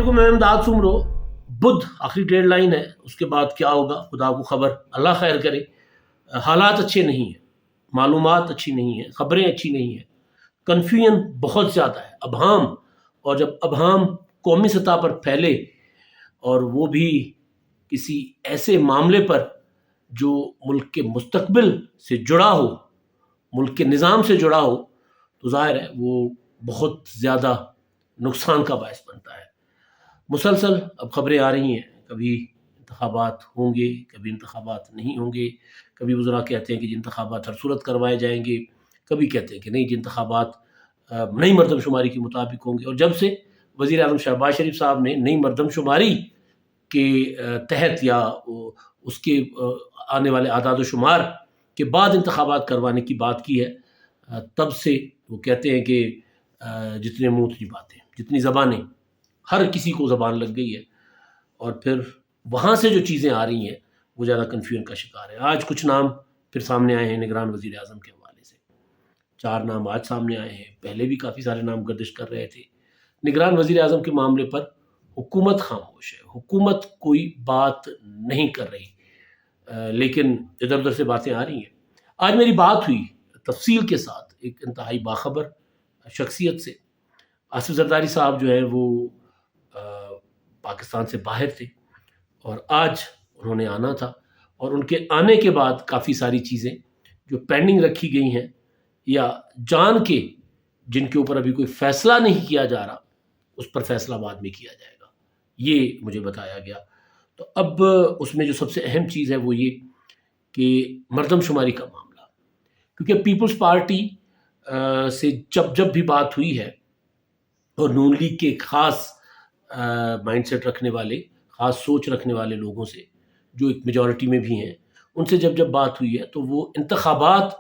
علیکم، میں امداد سمرو۔ بدھ آخری ڈیڈ لائن ہے، اس کے بعد کیا ہوگا خدا کو خبر، اللہ خیر کرے۔ حالات اچھے نہیں ہیں، معلومات اچھی نہیں ہیں، خبریں اچھی نہیں ہیں، کنفیوژن بہت زیادہ ہے، ابہام۔ اور جب ابہام قومی سطح پر پھیلے اور وہ بھی کسی ایسے معاملے پر جو ملک کے مستقبل سے جڑا ہو، ملک کے نظام سے جڑا ہو، تو ظاہر ہے وہ بہت زیادہ نقصان کا باعث بنتا ہے۔ مسلسل اب خبریں آ رہی ہیں، کبھی انتخابات ہوں گے، کبھی انتخابات نہیں ہوں گے، کبھی وزراء کہتے ہیں کہ انتخابات ہر صورت کروائے جائیں گے، کبھی کہتے ہیں کہ نہیں انتخابات نئی مردم شماری کے مطابق ہوں گے۔ اور جب سے وزیر اعظم شہباز شریف صاحب نے نئی مردم شماری کے تحت یا اس کے آنے والے اعداد و شمار کے بعد انتخابات کروانے کی بات کی ہے، تب سے وہ کہتے ہیں کہ جتنے منہ اتنی باتیں، جتنی زبانیں، ہر کسی کو زبان لگ گئی ہے۔ اور پھر وہاں سے جو چیزیں آ رہی ہیں وہ زیادہ کنفیوژن کا شکار ہے۔ آج کچھ نام پھر سامنے آئے ہیں نگران وزیر اعظم کے حوالے سے، 4 نام آج سامنے آئے ہیں، پہلے بھی کافی سارے نام گردش کر رہے تھے۔ نگران وزیر اعظم کے معاملے پر حکومت خاموش ہے، حکومت کوئی بات نہیں کر رہی، لیکن ادھر ادھر سے باتیں آ رہی ہیں۔ آج میری بات ہوئی تفصیل کے ساتھ ایک انتہائی باخبر شخصیت سے۔ آصف زرداری صاحب جو ہے وہ پاکستان سے باہر تھے اور آج انہوں نے آنا تھا، اور ان کے آنے کے بعد کافی ساری چیزیں جو پینڈنگ رکھی گئی ہیں یا جان کے جن کے اوپر ابھی کوئی فیصلہ نہیں کیا جا رہا، اس پر فیصلہ بعد میں کیا جائے گا، یہ مجھے بتایا گیا۔ تو اب اس میں جو سب سے اہم چیز ہے وہ یہ کہ مردم شماری کا معاملہ، کیونکہ پیپلز پارٹی سے جب بھی بات ہوئی ہے اور نون لیگ کے خاص مائنڈ سیٹ رکھنے والے، خاص سوچ رکھنے والے لوگوں سے جو ایک میجورٹی میں بھی ہیں، ان سے جب بات ہوئی ہے تو وہ انتخابات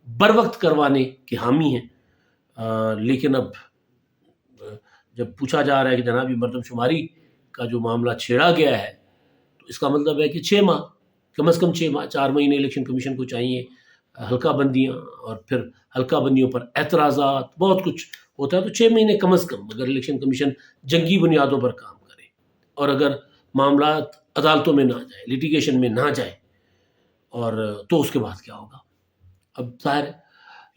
بر وقت کروانے کے حامی ہیں۔ لیکن اب جب پوچھا جا رہا ہے کہ جناب یہ مردم شماری کا جو معاملہ چھیڑا گیا ہے، تو اس کا مطلب ہے کہ 6 ماہ، کم از کم 6 ماہ، 4 مہینے الیکشن کمیشن کو چاہیے، حلقہ بندیاں اور پھر حلقہ بندیوں پر اعتراضات، بہت کچھ ہوتا ہے، تو 6 مہینے کم از کم اگر الیکشن کمیشن جنگی بنیادوں پر کام کرے اور اگر معاملات عدالتوں میں نہ جائے، لیٹیگیشن میں نہ جائے، اور تو اس کے بعد کیا ہوگا؟ اب ظاہر ہے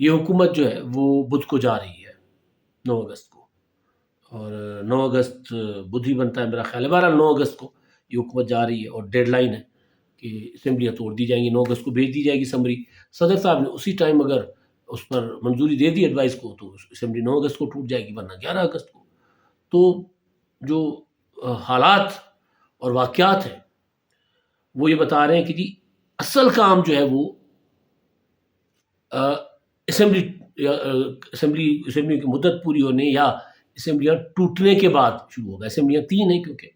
یہ حکومت جو ہے وہ بدھ کو جا رہی ہے 9 اگست کو، اور 9 اگست بدھ ہی بنتا ہے میرا خیال ہے، بہرحال 9 اگست کو یہ حکومت جا رہی ہے اور ڈیڈ لائن ہے کہ اسمبلیاں توڑ دی جائیں گی، 9 اگست کو بھیج دی جائے گی سمری۔ صدر صاحب نے اسی ٹائم اگر اس پر منظوری دے دی ایڈوائس کو تو اسمبلی 9 اگست کو ٹوٹ جائے گی، ورنہ 11 اگست کو۔ تو جو حالات اور واقعات ہیں وہ یہ بتا رہے ہیں کہ جی اصل کام جو ہے وہ اسمبلی کی مدت پوری ہونے یا اسمبلیاں ٹوٹنے کے بعد شروع ہوگا۔ اسمبلیاں 3 ہیں، کیونکہ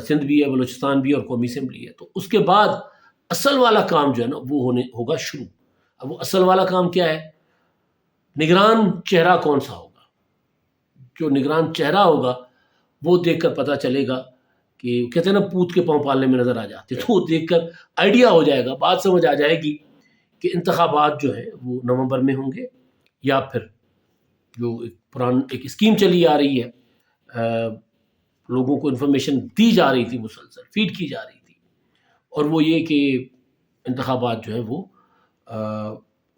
سندھ بھی ہے، بلوچستان بھی ہے اور قومی اسمبلی ہے، تو اس کے بعد اصل والا کام جو ہے نا وہ ہوگا شروع۔ اب وہ اصل والا کام کیا ہے؟ نگران چہرہ کون سا ہوگا؟ جو نگران چہرہ ہوگا وہ دیکھ کر پتہ چلے گا، کہ کہتے ہیں نا پوت کے پاؤں پالنے میں نظر آ جاتے، تو وہ دیکھ کر آئیڈیا ہو جائے گا، بات سمجھ آ جائے گی کہ انتخابات جو ہیں وہ نومبر میں ہوں گے، یا پھر جو ایک اسکیم چلی آ رہی ہے، لوگوں کو انفارمیشن دی جا رہی تھی، مسلسل فیڈ کی جا رہی تھی، اور وہ یہ کہ انتخابات جو ہیں وہ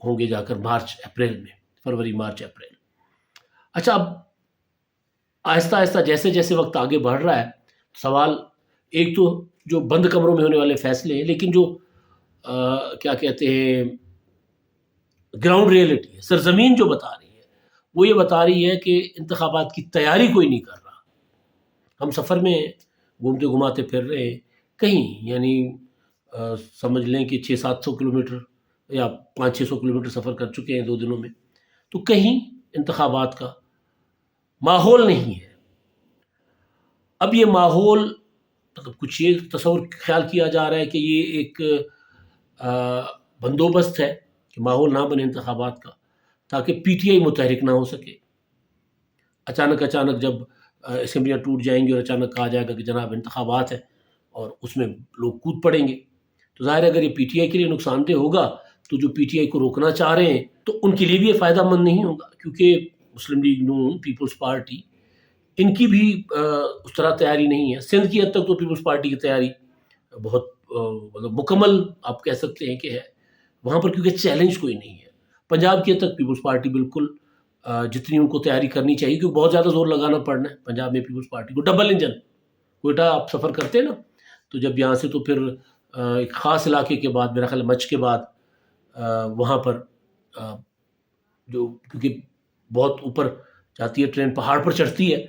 ہوں گے جا کر مارچ اپریل میں، فروری مارچ اپریل۔ اچھا، اب آہستہ آہستہ جیسے جیسے وقت آگے بڑھ رہا ہے، سوال ایک تو جو بند کمروں میں ہونے والے فیصلے ہیں، لیکن جو کیا کہتے ہیں گراؤنڈ ریئلٹی ہے، سرزمین جو بتا رہی ہے وہ یہ بتا رہی ہے کہ انتخابات کی تیاری کوئی نہیں کر رہا۔ ہم سفر میں گھومتے گھماتے پھر رہے ہیں کہیں، یعنی سمجھ لیں کہ 600-700 کلومیٹر یا 500-600 کلومیٹر سفر کر چکے ہیں 2 دنوں میں، تو کہیں انتخابات کا ماحول نہیں ہے۔ اب یہ ماحول مطلب کچھ یہ تصور خیال کیا جا رہا ہے کہ یہ ایک بندوبست ہے کہ ماحول نہ بنے انتخابات کا، تاکہ پی ٹی آئی متحرک نہ ہو سکے۔ اچانک جب اسمبلیاں ٹوٹ جائیں گی اور اچانک کہا جائے گا کہ جناب انتخابات ہے اور اس میں لوگ کود پڑیں گے، تو ظاہر ہے اگر یہ پی ٹی آئی کے لیے نقصان دہ ہوگا تو جو پی ٹی آئی کو روکنا چاہ رہے ہیں تو ان کے لیے بھی یہ فائدہ مند نہیں ہوگا، کیونکہ مسلم لیگ نون، پیپلز پارٹی ان کی بھی اس طرح تیاری نہیں ہے. سندھ کی حد تک تو پیپلز پارٹی کی تیاری بہت مطلب مکمل آپ کہہ سکتے ہیں کہ ہے وہاں پر، کیونکہ چیلنج کوئی نہیں ہے. پنجاب کی حد تک پیپلز پارٹی بالکل جتنی ان کو تیاری کرنی چاہیے، کیونکہ بہت زیادہ زور لگانا پڑنا ہے پنجاب میں پیپلز پارٹی کو. ڈبل انجن کوئٹہ آپ سفر کرتے ہیں نا، تو جب یہاں سے تو پھر ایک خاص علاقے کے بعد، میرا خیال مچھ کے بعد وہاں پر جو کیونکہ بہت اوپر جاتی ہے ٹرین، پہاڑ پر چڑھتی ہے،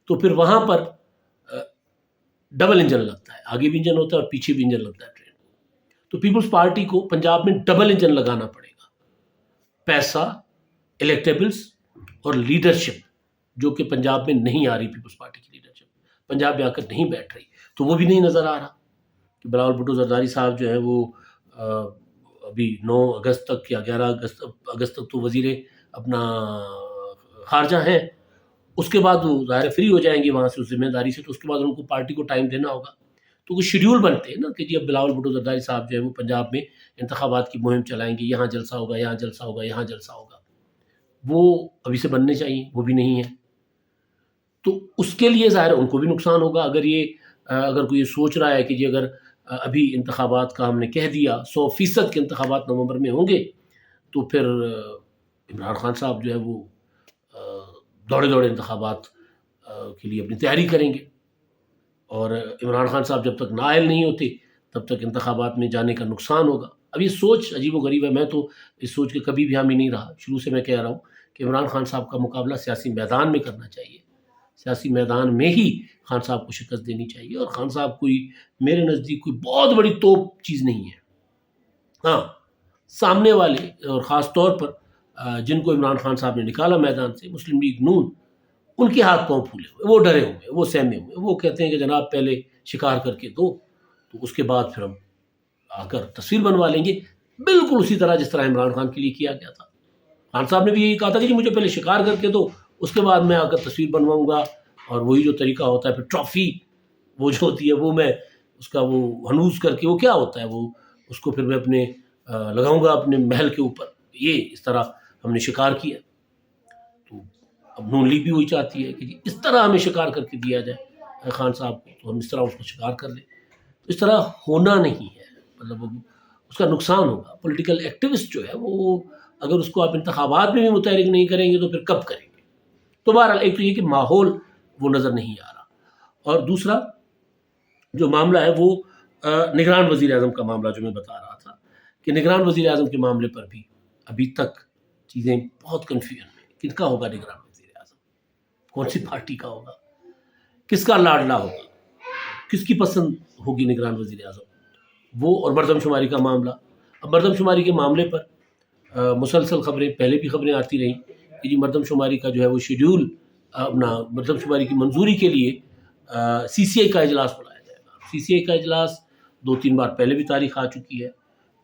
تو پھر وہاں پر ڈبل انجن لگتا ہے، آگے بھی انجن ہوتا ہے اور پیچھے بھی انجن لگتا ہے ٹرین. تو پیپلز پارٹی کو پنجاب میں ڈبل انجن لگانا پڑے گا. پیسہ، الیکٹیبلز اور لیڈرشپ، جو کہ پنجاب میں نہیں آ رہی. پیپلز پارٹی کی لیڈرشپ پنجاب میں آ کر نہیں بیٹھ رہی، تو وہ بھی نہیں نظر آ رہا. کہ بلاول بھٹو زرداری صاحب جو ہیں وہ ابھی 9 اگست تک یا 11 اگست تک تو وزیر اپنا خارجہ ہیں. اس کے بعد وہ ظاہر فری ہو جائیں گے وہاں سے اس ذمہ داری سے، تو اس کے بعد ان کو پارٹی کو ٹائم دینا ہوگا. تو وہ شیڈیول بنتے ہیں نا کہ جی اب بلاول بھٹو زرداری صاحب جو ہے وہ پنجاب میں انتخابات کی مہم چلائیں گے، یہاں جلسہ ہوگا، یہاں جلسہ ہوگا، یہاں جلسہ ہوگا. وہ ابھی سے بننے چاہیے، وہ بھی نہیں ہے. تو اس کے لیے ظاہر ان کو بھی نقصان ہوگا. اگر کوئی یہ سوچ رہا ہے کہ جی اگر ابھی انتخابات کا ہم نے کہہ دیا 100% کے انتخابات نومبر میں ہوں گے، تو پھر عمران خان صاحب جو ہے وہ دوڑے دوڑے انتخابات کے لیے اپنی تیاری کریں گے. اور عمران خان صاحب جب تک نائل نہیں ہوتے تب تک انتخابات میں جانے کا نقصان ہوگا. اب یہ سوچ عجیب و غریب ہے. میں تو اس سوچ کے کبھی بھی حامی نہیں رہا. شروع سے میں کہہ رہا ہوں کہ عمران خان صاحب کا مقابلہ سیاسی میدان میں کرنا چاہیے. سیاسی میدان میں ہی خان صاحب کو شکست دینی چاہیے. اور خان صاحب کوئی میرے نزدیک کوئی بہت بڑی توپ چیز نہیں ہے. ہاں، سامنے والے اور خاص طور پر جن کو عمران خان صاحب نے نکالا میدان سے، مسلم لیگ نون، ان کے ہاتھ پاؤں پھولے ہوئے، وہ ڈرے ہوئے، وہ سہمے ہوئے. وہ کہتے ہیں کہ جناب پہلے شکار کر کے دو، تو اس کے بعد پھر ہم آ کر تصویر بنوا لیں گے. بالکل اسی طرح جس طرح عمران خان کے لیے کیا گیا تھا. خان صاحب نے بھی یہی کہا تھا کہ جی مجھے پہلے شکار کر کے دو، اس کے بعد میں آ کر تصویر بنواؤں گا. اور وہی جو طریقہ ہوتا ہے پھر ٹرافی وہ جو ہوتی ہے وہ میں اس کا وہ ہنوز کر کے، وہ کیا ہوتا ہے وہ اس کو پھر میں اپنے لگاؤں گا اپنے محل کے اوپر. یہ اس طرح ہم نے شکار کیا. تو اب نون لیگ بھی وہی چاہتی ہے کہ جی اس طرح ہمیں شکار کر کے دیا جائے خان صاحب کو، تو ہم اس طرح اس کو شکار کر لیں. تو اس طرح ہونا نہیں ہے. مطلب اس کا نقصان ہوگا. پولیٹیکل ایکٹیوسٹ جو ہے وہ اگر اس کو آپ انتخابات میں بھی متحرک نہیں کریں گے تو پھر کب کریں گے؟ تو بہرحال ایک تو یہ کہ ماحول وہ نظر نہیں آ رہا. اور دوسرا جو معاملہ ہے وہ نگران وزیر اعظم کا معاملہ جو میں بتا رہا تھا کہ نگران وزیر اعظم کے معاملے پر بھی ابھی تک چیزیں بہت کنفیوژن میں. کن کا ہوگا نگران وزیر اعظم؟ کون سی پارٹی کا ہوگا؟ کس کا لاڈلا ہوگا؟ کس کی پسند ہوگی نگران وزیر اعظم؟ وہ اور مردم شماری کا معاملہ. اب مردم شماری کے معاملے پر مسلسل خبریں، پہلے بھی خبریں آتی رہیں کہ جی مردم شماری کا جو ہے وہ شیڈیول اپنا مردم شماری کی منظوری کے لیے سی سی آئی کا اجلاس بلایا جائے گا. سی سی آئی کا اجلاس 2-3 بار پہلے بھی تاریخ آ چکی ہے.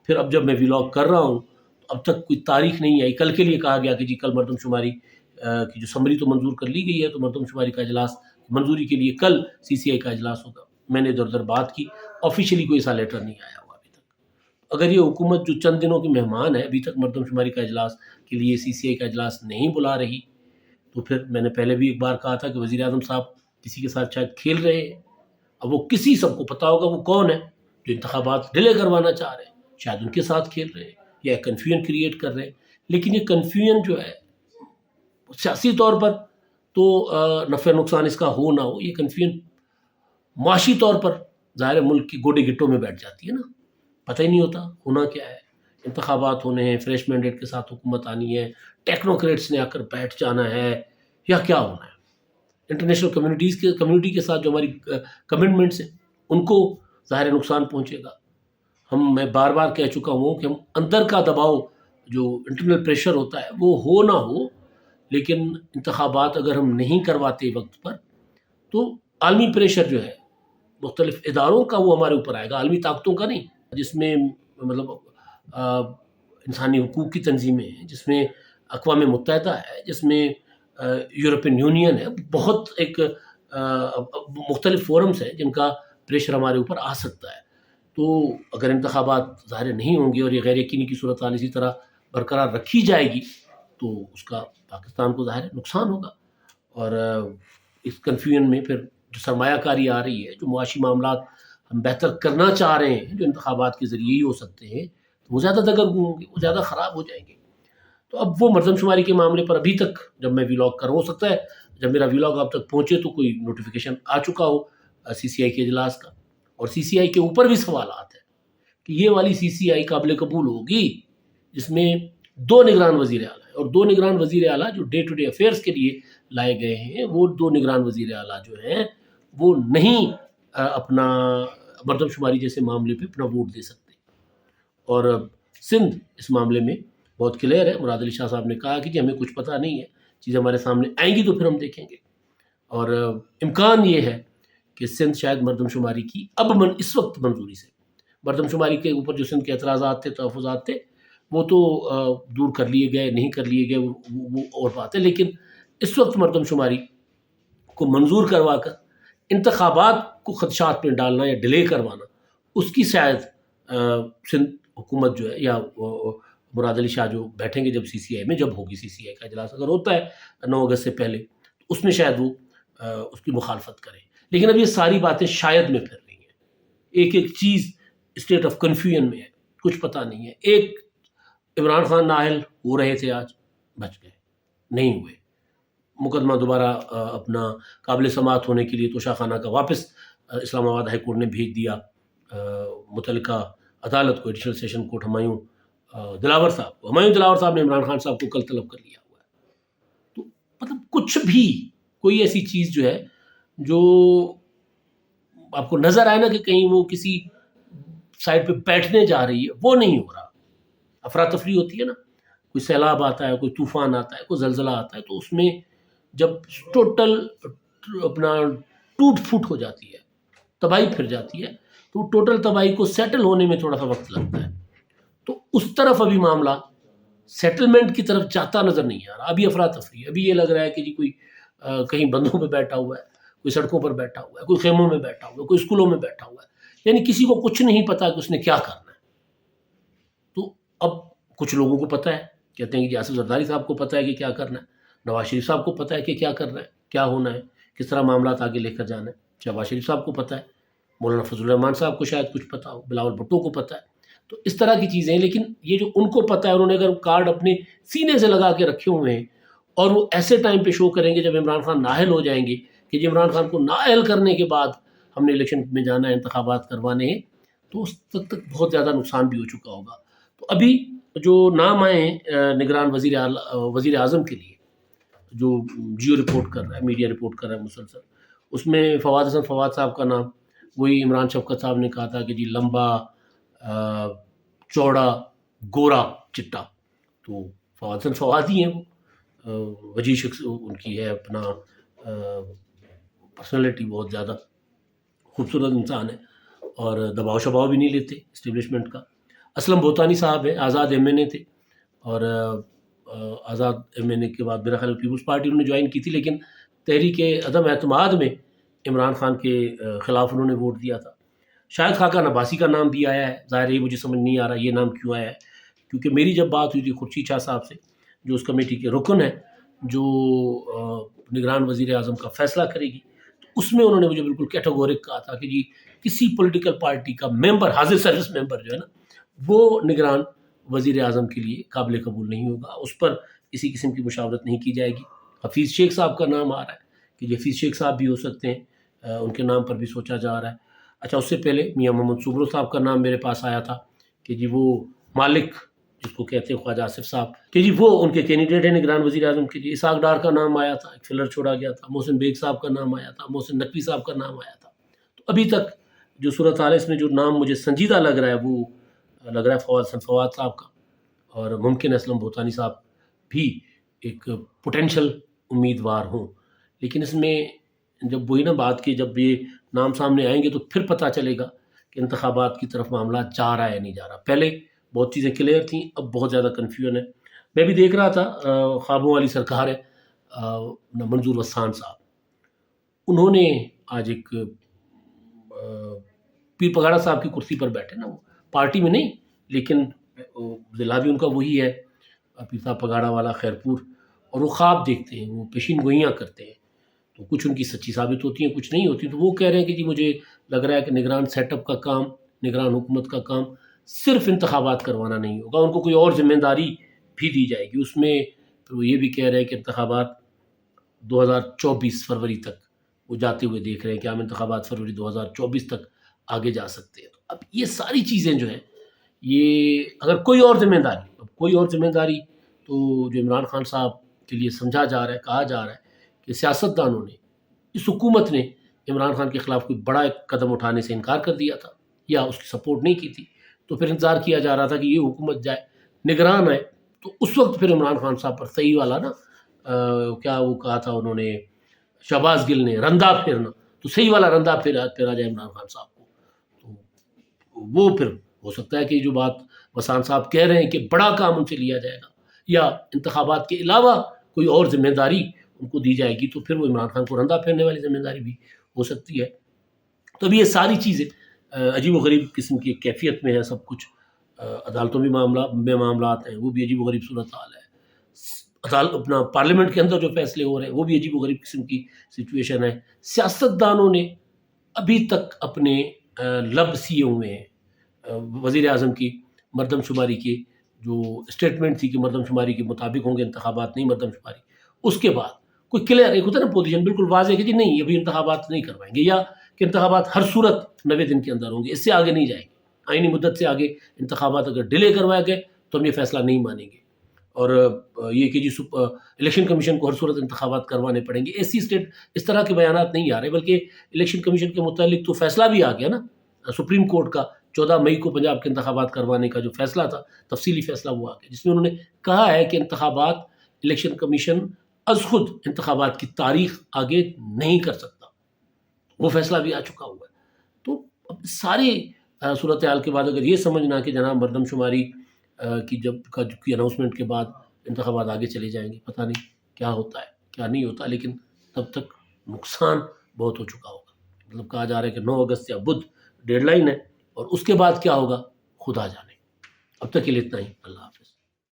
پھر اب جب میں ولاگ کر رہا ہوں تو اب تک کوئی تاریخ نہیں آئی. کل کے لیے کہا گیا کہ جی کل مردم شماری کی جو سمری تو منظور کر لی گئی ہے، تو مردم شماری کا اجلاس منظوری کے لیے کل سی سی آئی کا اجلاس ہوگا. میں نے ادھر ادھر بات کی، آفیشیلی کوئی ایسا لیٹر نہیں آیا ہوا ابھی تک. اگر یہ حکومت جو چند دنوں کی مہمان ہے ابھی تک مردم شماری کا اجلاس کے لیے سی سی آئی کا اجلاس نہیں بلا رہی، تو پھر میں نے پہلے بھی ایک بار کہا تھا کہ وزیر اعظم صاحب کسی کے ساتھ شاید کھیل رہے ہیں. اب وہ کسی سب کو پتا ہوگا وہ کون ہے جو انتخابات ڈیلے کروانا چاہ رہے ہیں. شاید ان کے ساتھ کھیل رہے ہیں یا کنفیوژن کریٹ کر رہے ہیں. لیکن یہ کنفیوژن جو ہے سیاسی طور پر تو نفع نقصان اس کا ہو نہ ہو، یہ کنفیوژن معاشی طور پر ظاہر ملک کی گوڈے گٹوں میں بیٹھ جاتی ہے نا. پتہ ہی نہیں ہوتا ہونا کیا ہے. انتخابات ہونے ہیں، فریش مینڈیٹ کے ساتھ حکومت آنی ہے، ٹیکنوکریٹس نے آ کر بیٹھ جانا ہے، یا کیا ہونا ہے. انٹرنیشنل کمیونٹی کے ساتھ جو ہماری کمٹمنٹس ہیں ان کو ظاہر نقصان پہنچے گا. میں بار بار کہہ چکا ہوں کہ ہم اندر کا دباؤ جو انٹرنل پریشر ہوتا ہے وہ ہو نہ ہو، لیکن انتخابات اگر ہم نہیں کرواتے وقت پر تو عالمی پریشر جو ہے مختلف اداروں کا وہ ہمارے اوپر آئے گا، عالمی طاقتوں کا نہیں، جس میں مطلب انسانی حقوق کی تنظیمیں ہیں، جس میں اقوام متحدہ ہے، جس میں یورپین یونین ہے. بہت ایک مختلف فورمز ہیں جن کا پریشر ہمارے اوپر آ سکتا ہے. تو اگر انتخابات ظاہر نہیں ہوں گے اور یہ غیر یقینی کی صورتحال اسی طرح برقرار رکھی جائے گی تو اس کا پاکستان کو ظاہر نقصان ہوگا. اور اس کنفیوژن میں پھر جو سرمایہ کاری آ رہی ہے، جو معاشی معاملات ہم بہتر کرنا چاہ رہے ہیں جو انتخابات کے ذریعے ہی ہو سکتے ہیں، تو وہ زیادہ دگرگوں ہوں گے، وہ زیادہ خراب ہو جائیں گے۔ تو اب وہ مردم شماری کے معاملے پر ابھی تک جب میں ویلاگ کر رہا ہوں، ہو سکتا ہے جب میرا ویلاگ آپ تک پہنچے تو کوئی نوٹیفیکیشن آ چکا ہو سی سی آئی کے اجلاس کا، اور سی سی آئی کے اوپر بھی سوالات ہیں کہ یہ والی سی سی آئی قابل قبول ہوگی جس میں 2 نگران وزیر اعلیٰ ہیں، اور 2 نگران وزیر اعلیٰ جو ڈے ٹو ڈے افیئرس کے لیے لائے گئے ہیں، وہ 2 نگران وزیر اعلیٰ جو ہیں وہ نہیں اپنا مردم شماری جیسے معاملے پہ اپنا ووٹ دے سکتے۔ اور سندھ اس معاملے میں بہت کلیئر ہے۔ مراد علی شاہ صاحب نے کہا کہ ہمیں کچھ پتہ نہیں ہے، چیزیں ہمارے سامنے آئیں گی تو پھر ہم دیکھیں گے، اور امکان یہ ہے کہ سندھ شاید مردم شماری کی اس وقت منظوری سے، مردم شماری کے اوپر جو سندھ کے اعتراضات تھے، تحفظات تھے، وہ تو دور کر لیے گئے، نہیں کر لیے گئے، وہ اور بات ہے، لیکن اس وقت مردم شماری کو منظور کروا کر انتخابات کو خدشات میں ڈالنا یا ڈیلے کروانا، اس کی شاید سندھ حکومت جو ہے یا مراد علی شاہ جو بیٹھیں گے جب سی سی آئی میں، جب ہوگی سی سی آئی کا اجلاس اگر ہوتا ہے 9 اگست سے پہلے، تو اس میں شاید وہ اس کی مخالفت کریں۔ لیکن اب یہ ساری باتیں شاید میں پھر رہی ہیں، ایک ایک چیز اسٹیٹ آف کنفیوژن میں ہے، کچھ پتہ نہیں ہے۔ ایک عمران خان نااہل ہو رہے تھے، آج بچ گئے، نہیں ہوئے، مقدمہ دوبارہ اپنا قابل سماعت ہونے کے لیے توشہ خانہ کا واپس اسلام آباد ہائی کورٹ نے بھیج دیا متعلقہ عدالت کو، ایڈیشنل سیشن کورٹ ہمایوں دلاور صاحب کو۔ ہمایوں دلاور صاحب نے عمران خان صاحب کو کل طلب کر لیا ہوا ہے۔ تو مطلب کچھ بھی کوئی ایسی چیز جو ہے جو آپ کو نظر آئے نا کہ کہیں وہ کسی سائڈ پہ بیٹھنے جا رہی ہے، وہ نہیں ہو رہا۔ افراتفری ہوتی ہے نا، کوئی سیلاب آتا ہے، کوئی طوفان آتا ہے، کوئی زلزلہ آتا ہے، تو اس میں جب ٹوٹل اپنا ٹوٹ پھوٹ ہو جاتی ہے، تباہی پھر جاتی ہے، تو ٹوٹل تباہی کو سیٹل ہونے میں تھوڑا سا وقت لگتا ہے۔ تو اس طرف ابھی معاملہ سیٹلمنٹ کی طرف جاتا نظر نہیں آ رہا، ابھی افراتفری، ابھی یہ لگ رہا ہے کہ جی کوئی کہیں بندوں پہ بیٹھا ہوا ہے، کوئی سڑکوں پر بیٹھا ہوا ہے، کوئی خیموں میں بیٹھا ہوا ہے، کوئی اسکولوں میں بیٹھا ہوا ہے، یعنی کسی کو کچھ نہیں پتا کہ اس نے کیا کرنا ہے۔ تو اب کچھ لوگوں کو پتہ ہے، کہتے ہیں کہ آصف زرداری صاحب کو پتہ ہے کہ کیا کرنا ہے، نواز شریف صاحب کو پتہ ہے کہ کیا کرنا ہے، کیا ہونا ہے، کس طرح معاملات آگے لے کر جانا ہے، شہباز شریف صاحب کو پتہ ہے، مولانا فضل الرحمان صاحب کو شاید کچھ پتہ ہو، بلاول بھٹو کو پتہ ہے۔ تو اس طرح کی چیزیں ہیں، لیکن یہ جو ان کو پتہ ہے، انہوں نے اگر کارڈ اپنے سینے سے لگا کے رکھے ہوئے ہیں، اور وہ ایسے ٹائم پہ شو کریں گے جب عمران خان نااہل ہو جائیں گے کہ جی عمران خان کو نااہل کرنے کے بعد ہم نے الیکشن میں جانا ہے، انتخابات کروانے ہیں، تو اس تک بہت زیادہ نقصان بھی ہو چکا ہوگا۔ تو ابھی جو نام آئے ہیں نگران وزیر اعظم کے لیے، جو جیو رپورٹ کر رہا ہے، میڈیا رپورٹ کر رہا ہے مسلسل، اس میں فواد حسن فواد صاحب کا نام، وہی عمران شفقت صاحب نے کہا تھا کہ جی لمبا چوڑا گورا چٹا، تو فواد حسن فواد ہی ہیں، وہ وجیح شخص ان کی ہے، اپنا پرسنالٹی بہت زیادہ خوبصورت انسان ہے، اور دباؤ شباؤ بھی نہیں لیتے اسٹیبلشمنٹ کا۔ اسلم بھوتانی صاحب ہیں، آزاد ایم این اے تھے، اور آزاد ایم این اے کے بعد میرا خیال پیپلز پارٹی انہوں نے جوائن کی تھی، لیکن تحریک عدم اعتماد میں عمران خان کے خلاف انہوں نے ووٹ دیا تھا۔ شاید خاقان عباسی کا نام بھی آیا ہے، ظاہر ہے مجھے سمجھ نہیں آ رہا یہ نام کیوں آیا ہے، کیونکہ میری جب بات ہوئی تھی خورشید شاہ صاحب سے، جو اس کمیٹی کے رکن ہیں جو نگران وزیر اعظم کا فیصلہ کرے گی، تو اس میں انہوں نے مجھے بالکل کیٹیگورک کہا تھا کہ جی کسی پولیٹیکل پارٹی کا ممبر، حاضر سروس ممبر جو ہے نا، وہ نگران وزیر اعظم کے لیے قابل قبول نہیں ہوگا، اس پر کسی قسم کی مشاورت نہیں کی جائے گی۔ حفیظ شیخ صاحب کا نام آ رہا ہے کہ جی حفیظ شیخ صاحب بھی ہو سکتے ہیں، ان کے نام پر بھی سوچا جا رہا ہے۔ اچھا، اس سے پہلے میاں محمد سبرو صاحب کا نام میرے پاس آیا تھا کہ جی وہ مالک جس کو کہتے ہیں خواجہ آصف صاحب، کہ جی وہ ان کے کینڈیڈیٹ ہیں نگران وزیر اعظم کے لیے۔ اسحاق ڈار کا نام آیا تھا، ایک فلر چھوڑا گیا تھا۔ محسن بیگ صاحب کا نام آیا تھا، محسن نقوی صاحب کا نام آیا تھا۔ تو ابھی تک جو صورتحال ہے، اس میں جو نام مجھے سنجیدہ لگ رہا ہے وہ لگ رہا ہے فواد حسن فواد صاحب کا، اور ممکن ہے اسلم بھوتانی صاحب بھی ایک پوٹینشل امیدوار ہوں۔ لیکن اس میں جب وہی نا بات کی، جب یہ نام سامنے آئیں گے تو پھر پتہ چلے گا کہ انتخابات کی طرف معاملات جا رہا ہے یا نہیں جا رہا۔ پہلے بہت چیزیں کلیئر تھیں، اب بہت زیادہ کنفیوژن ہے۔ میں بھی دیکھ رہا تھا خوابوں والی سرکار ہے منظور وسان صاحب، انہوں نے آج ایک پیر پگاڑا صاحب کی کرسی پر بیٹھے نا، وہ پارٹی میں نہیں لیکن ضلع بھی ان کا وہی ہے، پیر صاحب پگاڑا والا خیرپور، اور وہ خواب دیکھتے ہیں، وہ پیشین گوئیاں کرتے ہیں۔ تو کچھ ان کی سچی ثابت ہوتی ہیں، کچھ نہیں ہوتی. تو وہ کہہ رہے ہیں کہ جی مجھے لگ رہا ہے کہ نگران سیٹ اپ کا کام، نگران حکومت کا کام صرف انتخابات کروانا نہیں ہوگا، ان کو کوئی اور ذمہ داری بھی دی جائے گی اس میں. پھر وہ یہ بھی کہہ رہے ہیں کہ انتخابات 2024 فروری تک وہ جاتے ہوئے دیکھ رہے ہیں کہ ہم انتخابات فروری 2024 تک آگے جا سکتے ہیں. تو اب یہ ساری چیزیں جو ہیں، یہ اگر کوئی اور ذمہ داری تو جو عمران خان صاحب کے لیے سمجھا جا رہا ہے، کہا جا رہا ہے کہ سیاستدانوں نے، اس حکومت نے عمران خان کے خلاف کوئی بڑا ایک قدم اٹھانے سے انکار کر دیا تھا یا اس کی سپورٹ نہیں کی تھی، تو پھر انتظار کیا جا رہا تھا کہ یہ حکومت جائے، نگران آئے، تو اس وقت پھر عمران خان صاحب پر صحیح والا نا کیا وہ کہا تھا انہوں نے، شہباز گل نے، رندہ پھیرنا، تو صحیح والا رندہ پھیرا جائے عمران خان صاحب کو. تو وہ پھر ہو سکتا ہے کہ جو بات وسان صاحب کہہ رہے ہیں کہ بڑا کام ان سے لیا جائے گا یا انتخابات کے علاوہ کوئی اور ذمہ داری ان کو دی جائے گی، تو پھر وہ عمران خان کو رندہ پھیرنے والی ذمہ داری بھی ہو سکتی ہے. تو ابھی یہ ساری چیزیں عجیب و غریب قسم کی کیفیت میں ہے سب کچھ. عدالتوں میں معاملات ہیں، وہ بھی عجیب و غریب صورتحال ہے. اپنا پارلیمنٹ کے اندر جو فیصلے ہو رہے ہیں وہ بھی عجیب و غریب قسم کی سچویشن ہے. سیاستدانوں نے ابھی تک اپنے لب سیے ہوئے ہیں. وزیر اعظم کی مردم شماری کی جو اسٹیٹمنٹ تھی کہ مردم شماری کے مطابق ہوں گے انتخابات، نہیں مردم شماری، اس کے بعد کوئی کلیئر ایک ہوتا ہے نا پوزیشن بالکل واضح ہے کہ جی نہیں ابھی انتخابات نہیں کروائیں گے، یا کہ انتخابات ہر صورت 90 دن کے اندر ہوں گے، اس سے آگے نہیں جائیں گے، آئینی مدت سے آگے انتخابات اگر ڈیلے کروائے گئے تو ہم یہ فیصلہ نہیں مانیں گے. اور یہ کہ جی الیکشن کمیشن کو ہر صورت انتخابات کروانے پڑیں گے، اس طرح کے بیانات نہیں آ رہے، بلکہ الیکشن کمیشن کے متعلق تو فیصلہ بھی آ گیا نا سپریم کورٹ کا. 14 مئی کو پنجاب کے انتخابات کروانے کا جو فیصلہ تھا، تفصیلی فیصلہ وہ آ گیا، جس میں انہوں نے کہا ہے کہ انتخابات، الیکشن کمیشن از خود انتخابات کی تاریخ آگے نہیں کر سکتا، وہ فیصلہ بھی آ چکا ہوا ہے. تو اب ساری صورتحال کے بعد اگر یہ سمجھنا کہ جناب مردم شماری کی اناؤنسمنٹ کے بعد انتخابات آگے چلے جائیں گے، پتہ نہیں کیا ہوتا ہے کیا نہیں ہوتا، لیکن تب تک نقصان بہت ہو چکا ہوگا. مطلب کہا جا رہا ہے کہ 9 اگست یا بدھ ڈیڈ لائن ہے، اور اس کے بعد کیا ہوگا خدا جانے. اب تک کے لیے اتنا ہی. اللہ حافظ.